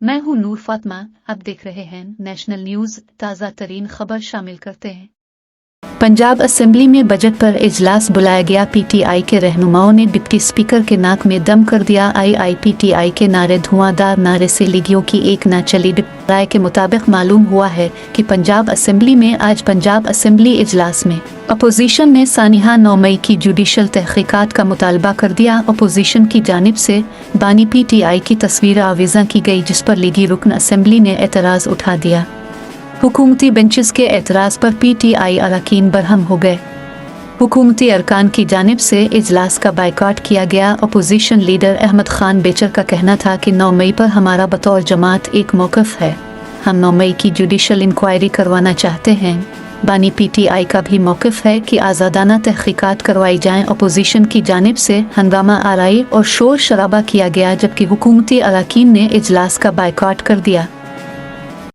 मैं हूं नूर फातिमा। आप देख रहे हैं नेशनल न्यूज। ताज़ा तरीन खबर शामिल करते हैं। पंजाब असेंबली में बजट पर इजलास बुलाया गया। पीटीआई के रहनुमाओं ने डिप्टी स्पीकर के नाक में दम कर दिया। आईआईपीटीआई के नारे धुआंधार नारे से लीगियों की एक न चली। राय के मुताबिक मालूम हुआ है कि पंजाब असेंबली में आज पंजाब असेंबली इजलास में अपोजिशन ने सानिहा 9 मई की जुडिशल तहकीकात का मुतालबा कर दिया। अपोजिशन की जानिब से बानी पीटीआई की तस्वीर आवेज़ा की गई, जिस पर लीगी रुकन असेंबली ने एतराज़ उठा दिया। हुकूमती बेंचेस के एतराज़ पर पीटीआई अरकान बरहम हो गए। हुकूमती अरकान की जानिब से इजलास का बायकॉट किया गया। अपोजिशन लीडर अहमद खान बेचर का कहना था कि 9 मई पर हमारा बतौर जमात एक मौक़िफ़ है। हम 9 मई की जुडिशल इंक्वायरी करवाना चाहते हैं। बानी पीटीआई का भी मौक़िफ़ है कि आज़ादाना तहक़ीक़ात करवाई जाएँ। अपोजिशन की जानिब से हंगामा आराई और शोर शराबा किया गया, जबकि हुकूमती अरकान ने इजलास का बायकॉट कर दिया।